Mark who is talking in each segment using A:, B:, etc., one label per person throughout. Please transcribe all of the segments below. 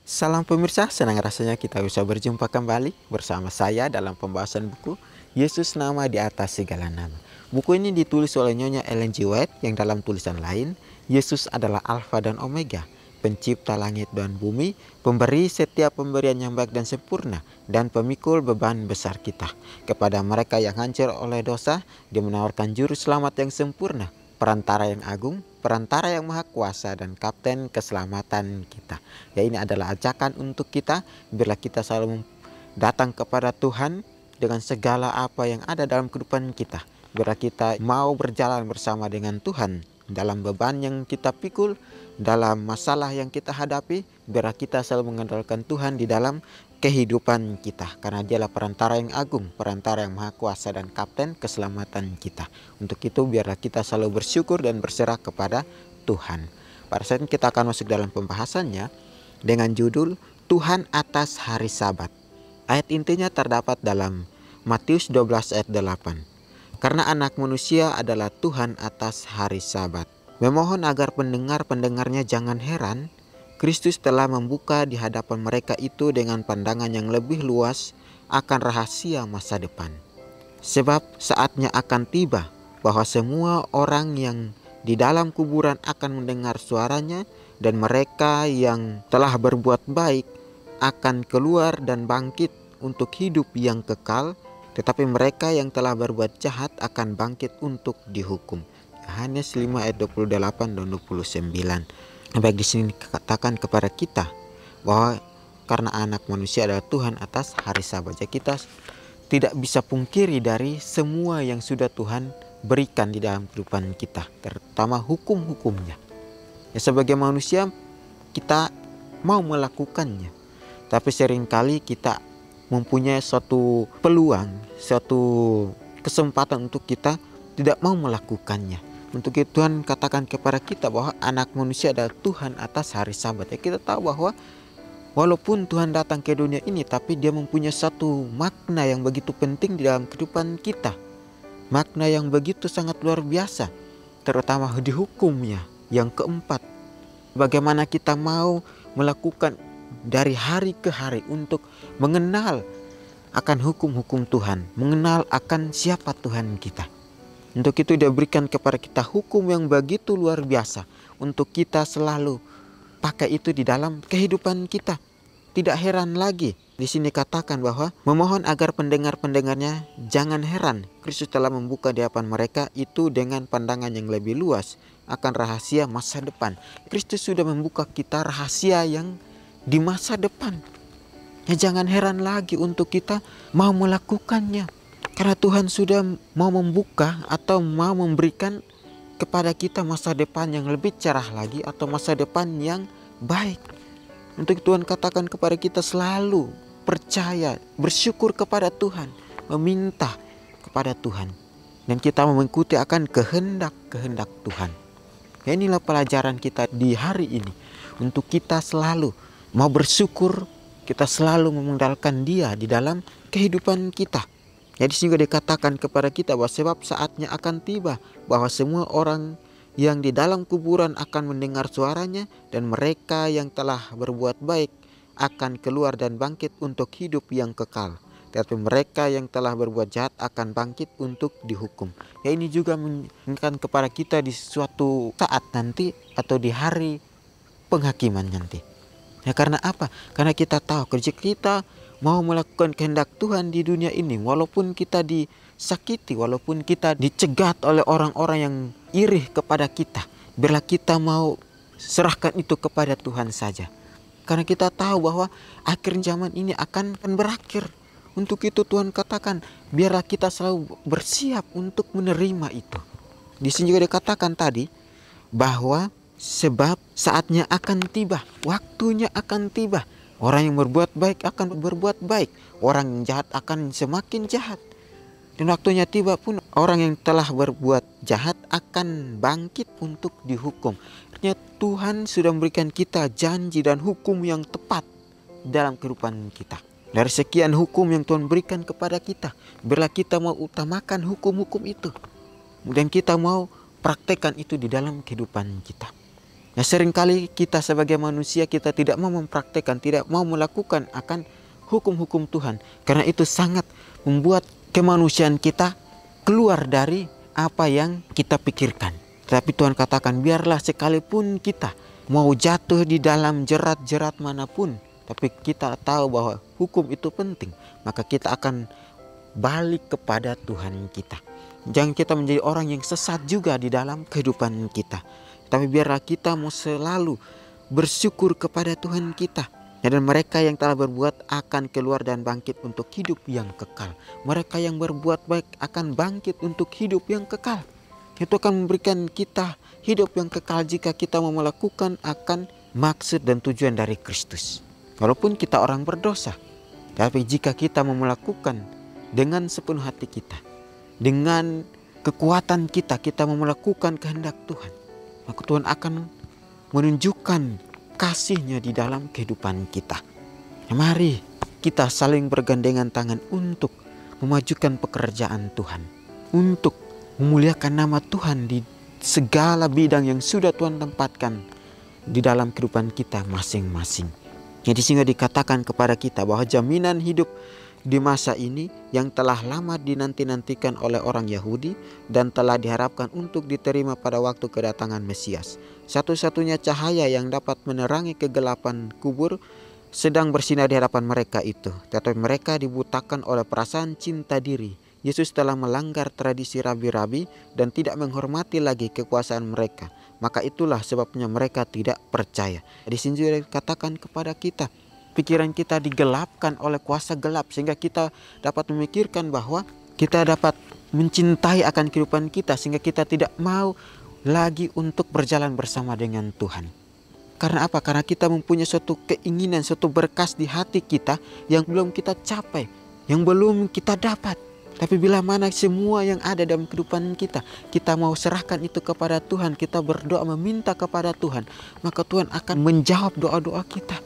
A: Salam pemirsa, senang rasanya kita bisa berjumpa kembali bersama saya dalam pembahasan buku Yesus Nama di Atas Segala Nama. Buku ini ditulis oleh Nyonya Ellen G. White yang dalam tulisan lain, Yesus adalah Alfa dan Omega, pencipta langit dan bumi, pemberi setiap pemberian yang baik dan sempurna, dan pemikul beban besar kita. Kepada mereka yang hancur oleh dosa, Dia menawarkan juru selamat yang sempurna, perantara yang agung, perantara yang maha kuasa, dan kapten keselamatan kita. Ya, ini adalah ajakan untuk kita, biarlah kita selalu datang kepada Tuhan dengan segala apa yang ada dalam kehidupan kita. Biarlah kita mau berjalan bersama dengan Tuhan dalam beban yang kita pikul, dalam masalah yang kita hadapi. Biarlah kita selalu mengandalkan Tuhan di dalam kehidupan kita, karena Dialah perantara yang agung, perantara yang maha kuasa, dan kapten keselamatan kita. Untuk itu biarlah kita selalu bersyukur dan berserah kepada Tuhan. Pada saat ini kita akan masuk dalam pembahasannya dengan judul Tuhan atas hari Sabat. Ayat intinya terdapat dalam Matius 12 ayat 8. Karena anak manusia adalah Tuhan atas hari Sabat. Memohon agar pendengar-pendengarnya jangan heran, Kristus telah membuka di hadapan mereka itu dengan pandangan yang lebih luas akan rahasia masa depan. Sebab saatnya akan tiba bahwa semua orang yang di dalam kuburan akan mendengar suaranya, dan mereka yang telah berbuat baik akan keluar dan bangkit untuk hidup yang kekal, tetapi mereka yang telah berbuat jahat akan bangkit untuk dihukum. Yohanes 5 ayat 28 dan 29. Baik, di sini dikatakan kepada kita bahwa karena anak manusia adalah Tuhan atas hari Sabat. Jadi kita tidak bisa pungkiri dari semua yang sudah Tuhan berikan di dalam kehidupan kita, terutama hukum-hukumnya. Ya, sebagai manusia kita mau melakukannya, tapi seringkali kita mempunyai suatu peluang, suatu kesempatan untuk kita tidak mau melakukannya. Untuk itu Tuhan katakan kepada kita bahwa anak manusia adalah Tuhan atas hari Sabat. Ya, kita tahu bahwa walaupun Tuhan datang ke dunia ini, tapi Dia mempunyai satu makna yang begitu penting di dalam kehidupan kita. Makna yang begitu sangat luar biasa, terutama di hukumnya yang keempat. Bagaimana kita mau melakukan dari hari ke hari untuk mengenal akan hukum-hukum Tuhan, mengenal akan siapa Tuhan kita. Untuk itu Dia berikan kepada kita hukum yang begitu luar biasa untuk kita selalu pakai itu di dalam kehidupan kita. Tidak heran lagi, di sini katakan bahwa memohon agar pendengar-pendengarnya jangan heran. Kristus telah membuka di hadapan mereka itu dengan pandangan yang lebih luas akan rahasia masa depan. Kristus sudah membuka kita rahasia yang di masa depan. Ya, jangan heran lagi untuk kita mau melakukannya, karena Tuhan sudah mau membuka atau mau memberikan kepada kita masa depan yang lebih cerah lagi, atau masa depan yang baik. Untuk Tuhan katakan kepada kita selalu percaya, bersyukur kepada Tuhan, meminta kepada Tuhan, dan kita mengikuti akan kehendak-kehendak Tuhan. Ya, inilah pelajaran kita di hari ini, untuk kita selalu mau bersyukur, kita selalu mengandalkan Dia di dalam kehidupan kita. Jadi sehingga dikatakan kepada kita bahwa sebab saatnya akan tiba bahwa semua orang yang di dalam kuburan akan mendengar suaranya, dan mereka yang telah berbuat baik akan keluar dan bangkit untuk hidup yang kekal, tetapi mereka yang telah berbuat jahat akan bangkit untuk dihukum. Ya, ini juga mengingatkan kepada kita di suatu saat nanti, atau di hari penghakiman nanti. Ya, karena apa? Karena kita tahu kerja kita mau melakukan kehendak Tuhan di dunia ini, walaupun kita disakiti, walaupun kita dicegat oleh orang-orang yang iri kepada kita, biarlah kita mau serahkan itu kepada Tuhan saja. Karena kita tahu bahwa akhir zaman ini akan berakhir. Untuk itu Tuhan katakan, biarlah kita selalu bersiap untuk menerima itu. Di sini juga dikatakan tadi bahwa sebab saatnya akan tiba, waktunya akan tiba. Orang yang berbuat baik akan berbuat baik, orang yang jahat akan semakin jahat. Dan waktunya tiba pun orang yang telah berbuat jahat akan bangkit untuk dihukum. Artinya Tuhan sudah memberikan kita janji dan hukum yang tepat dalam kehidupan kita. Dari sekian hukum yang Tuhan berikan kepada kita, biarlah kita mau utamakan hukum-hukum itu, dan kita mau praktekkan itu di dalam kehidupan kita. Ya, seringkali kita sebagai manusia kita tidak mau mempraktekkan, tidak mau melakukan akan hukum-hukum Tuhan. Karena itu sangat membuat kemanusiaan kita keluar dari apa yang kita pikirkan. Tapi Tuhan katakan, biarlah sekalipun kita mau jatuh di dalam jerat-jerat manapun, tapi kita tahu bahwa hukum itu penting, maka kita akan balik kepada Tuhan kita. Jangan kita menjadi orang yang sesat juga di dalam kehidupan kita. Tapi biarlah kita mau selalu bersyukur kepada Tuhan kita. Dan mereka yang telah berbuat akan keluar dan bangkit untuk hidup yang kekal. Mereka yang berbuat baik akan bangkit untuk hidup yang kekal. Itu akan memberikan kita hidup yang kekal jika kita mau melakukan akan maksud dan tujuan dari Kristus. Walaupun kita orang berdosa, tapi jika kita mau melakukan dengan sepenuh hati kita, dengan kekuatan kita, kita mau melakukan kehendak Tuhan, maka Tuhan akan menunjukkan kasih-Nya di dalam kehidupan kita. Mari kita saling bergandengan tangan untuk memajukan pekerjaan Tuhan, untuk memuliakan nama Tuhan di segala bidang yang sudah Tuhan tempatkan di dalam kehidupan kita masing-masing. Jadi sehingga dikatakan kepada kita bahwa jaminan hidup di masa ini yang telah lama dinanti-nantikan oleh orang Yahudi dan telah diharapkan untuk diterima pada waktu kedatangan Mesias. Satu-satunya cahaya yang dapat menerangi kegelapan kubur sedang bersinar di hadapan mereka itu. Tetapi mereka dibutakan oleh perasaan cinta diri. Yesus telah melanggar tradisi rabi-rabi dan tidak menghormati lagi kekuasaan mereka. Maka itulah sebabnya mereka tidak percaya. Di sini juga dikatakan kepada kita, pikiran kita digelapkan oleh kuasa gelap sehingga kita dapat memikirkan bahwa kita dapat mencintai akan kehidupan kita sehingga kita tidak mau lagi untuk berjalan bersama dengan Tuhan. Karena apa? Karena kita mempunyai suatu keinginan, suatu berkas di hati kita yang belum kita capai, yang belum kita dapat. Tapi bila mana semua yang ada dalam kehidupan kita, kita mau serahkan itu kepada Tuhan, kita berdoa meminta kepada Tuhan, maka Tuhan akan menjawab doa-doa kita.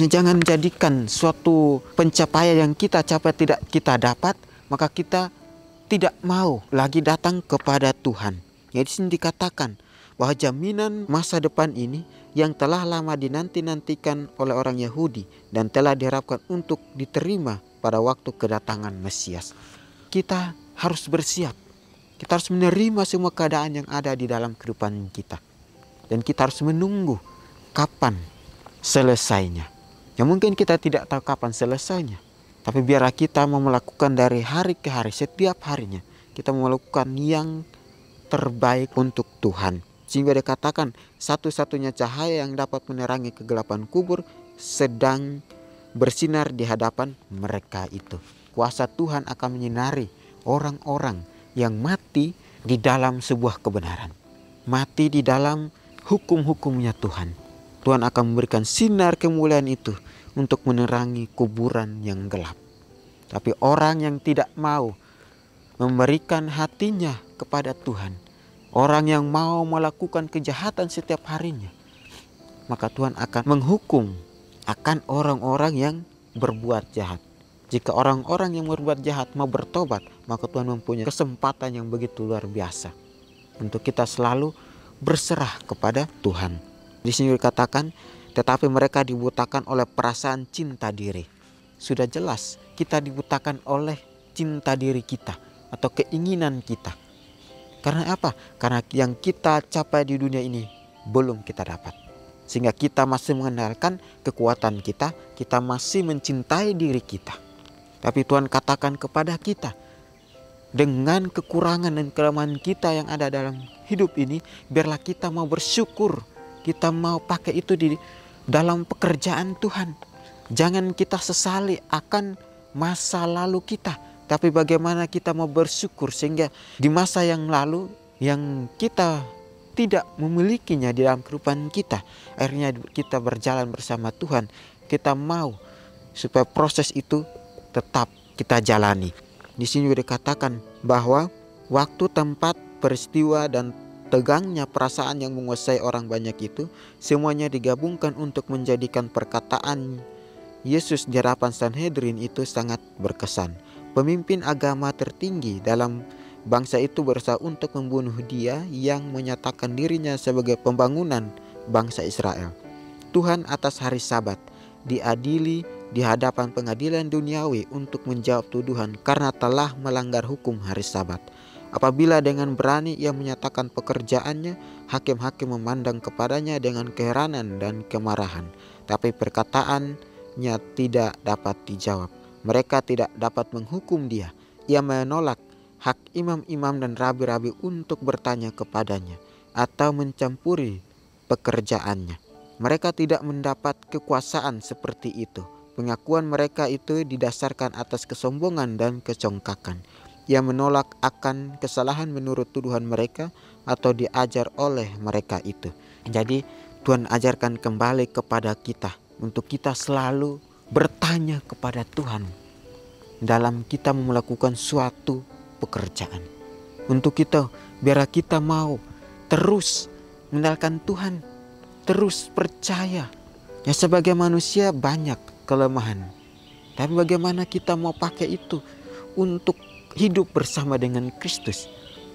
A: Jangan jadikan suatu pencapaian yang kita capai tidak kita dapat, maka kita tidak mau lagi datang kepada Tuhan. Jadi di sini dikatakan bahwa jaminan masa depan ini yang telah lama dinanti-nantikan oleh orang Yahudi dan telah diharapkan untuk diterima pada waktu kedatangan Mesias. Kita harus bersiap. Kita harus menerima semua keadaan yang ada di dalam kehidupan kita. Dan kita harus menunggu kapan selesainya. Ya mungkin kita tidak tahu kapan selesainya. Tapi biarlah kita mau melakukan dari hari ke hari, setiap harinya. Kita mau melakukan yang terbaik untuk Tuhan. Sehingga dikatakan satu-satunya cahaya yang dapat menerangi kegelapan kubur sedang bersinar di hadapan mereka itu. Kuasa Tuhan akan menyinari orang-orang yang mati di dalam sebuah kebenaran. Mati di dalam hukum-hukumnya Tuhan. Tuhan akan memberikan sinar kemuliaan itu untuk menerangi kuburan yang gelap. Tapi orang yang tidak mau memberikan hatinya kepada Tuhan, orang yang mau melakukan kejahatan setiap harinya, maka Tuhan akan menghukum akan orang-orang yang berbuat jahat. Jika orang-orang yang berbuat jahat mau bertobat, maka Tuhan mempunyai kesempatan yang begitu luar biasa untuk kita selalu berserah kepada Tuhan. Di sini dikatakan, tetapi mereka dibutakan oleh perasaan cinta diri. Sudah jelas kita dibutakan oleh cinta diri kita atau keinginan kita. Karena apa? Karena yang kita capai di dunia ini belum kita dapat. Sehingga kita masih mengandalkan kekuatan kita, kita masih mencintai diri kita. Tapi Tuhan katakan kepada kita, dengan kekurangan dan kelemahan kita yang ada dalam hidup ini, biarlah kita mau bersyukur, kita mau pakai itu di dalam pekerjaan Tuhan. Jangan kita sesali akan masa lalu kita, tapi bagaimana kita mau bersyukur sehingga di masa yang lalu yang kita tidak memilikinya di dalam kehidupan kita, akhirnya kita berjalan bersama Tuhan. Kita mau supaya proses itu tetap kita jalani. Di sini juga dikatakan bahwa waktu, tempat, peristiwa dan tegangnya perasaan yang menguasai orang banyak itu semuanya digabungkan untuk menjadikan perkataan Yesus di hadapan Sanhedrin itu sangat berkesan. Pemimpin agama tertinggi dalam bangsa itu berusaha untuk membunuh dia yang menyatakan dirinya sebagai pembangunan bangsa Israel. Tuhan atas hari Sabat diadili di hadapan pengadilan duniawi untuk menjawab tuduhan karena telah melanggar hukum hari Sabat. Apabila dengan berani ia menyatakan pekerjaannya, hakim-hakim memandang kepadanya dengan keheranan dan kemarahan. Tapi perkataannya tidak dapat dijawab. Mereka tidak dapat menghukum dia. Ia menolak hak imam-imam dan rabi-rabi untuk bertanya kepadanya atau mencampuri pekerjaannya. Mereka tidak mendapat kekuasaan seperti itu. Pengakuan mereka itu didasarkan atas kesombongan dan kecongkakan. Ia menolak akan kesalahan menurut tuduhan mereka atau diajar oleh mereka itu. Jadi Tuhan ajarkan kembali kepada kita untuk kita selalu bertanya kepada Tuhan dalam kita melakukan suatu pekerjaan. Untuk kita, biar kita mau terus mengandalkan Tuhan, terus percaya. Ya, sebagai manusia banyak kelemahan, tapi bagaimana kita mau pakai itu untuk hidup bersama dengan Kristus?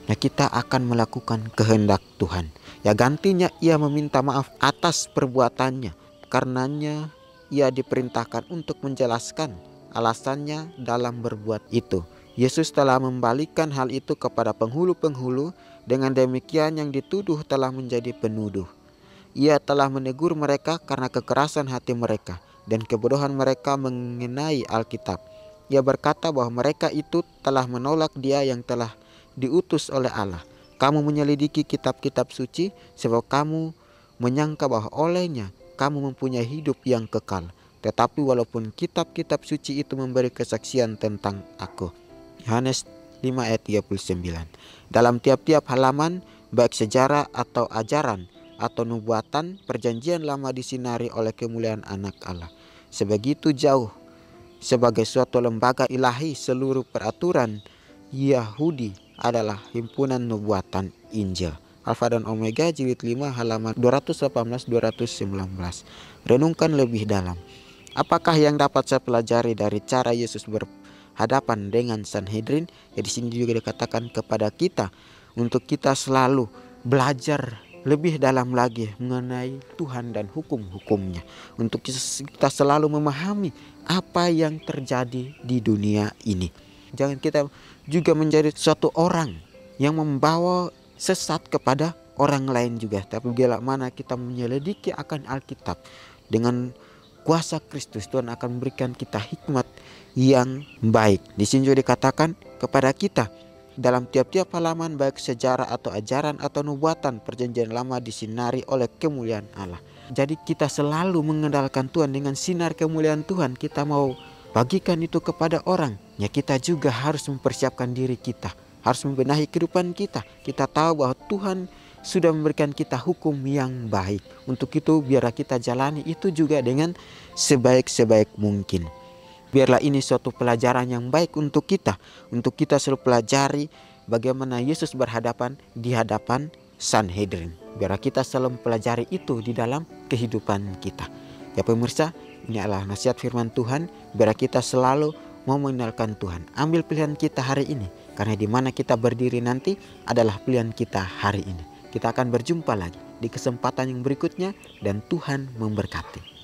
A: Ya, kita akan melakukan kehendak Tuhan. Ya, gantinya ia meminta maaf atas perbuatannya. Karenanya ia diperintahkan untuk menjelaskan alasannya dalam berbuat itu. Yesus telah membalikan hal itu kepada penghulu-penghulu. Dengan demikian yang dituduh telah menjadi penuduh. Ia telah menegur mereka karena kekerasan hati mereka dan kebodohan mereka mengenai Alkitab. Ia berkata bahwa mereka itu telah menolak Dia yang telah diutus oleh Allah. Kamu menyelidiki kitab-kitab suci sebab kamu menyangka bahwa olehnya kamu mempunyai hidup yang kekal. Tetapi walaupun kitab-kitab suci itu memberi kesaksian tentang aku. Yohanes 5 ayat 39. Dalam tiap-tiap halaman, baik sejarah atau ajaran atau nubuatan, perjanjian lama disinari oleh kemuliaan anak Allah. Sebegitu jauh sebagai suatu lembaga ilahi, seluruh peraturan Yahudi adalah himpunan nubuatan Injil. Alfa dan Omega jilid 5 halaman 218-219. Renungkan lebih dalam. Apakah yang dapat saya pelajari dari cara Yesus berhadapan dengan Sanhedrin? Ya, di sini juga dikatakan kepada kita untuk kita selalu belajar lebih dalam lagi mengenai Tuhan dan hukum-hukumnya. Untuk kita selalu memahami apa yang terjadi di dunia ini. Jangan kita juga menjadi suatu orang yang membawa sesat kepada orang lain juga. Tapi bila mana kita menyelidiki akan Alkitab dengan kuasa Kristus, Tuhan akan memberikan kita hikmat yang baik. Di sini juga dikatakan kepada kita dalam tiap-tiap halaman, baik sejarah atau ajaran atau nubuatan, perjanjian lama disinari oleh kemuliaan Allah. Jadi kita selalu mengandalkan Tuhan. Dengan sinar kemuliaan Tuhan kita mau bagikan itu kepada orang. Ya, kita juga harus mempersiapkan diri kita, harus membenahi kehidupan kita. Kita tahu bahwa Tuhan sudah memberikan kita hukum yang baik. Untuk itu biarlah kita jalani itu juga dengan sebaik-sebaik mungkin. Biarlah ini suatu pelajaran yang baik untuk kita selalu pelajari bagaimana Yesus berhadapan di hadapan Sanhedrin. Biarlah kita selalu mempelajari itu di dalam kehidupan kita. Ya pemirsa, ini adalah nasihat firman Tuhan. Biarlah kita selalu mau mengenalkan Tuhan. Ambil pilihan kita hari ini, karena di mana kita berdiri nanti adalah pilihan kita hari ini. Kita akan berjumpa lagi di kesempatan yang berikutnya dan Tuhan memberkati.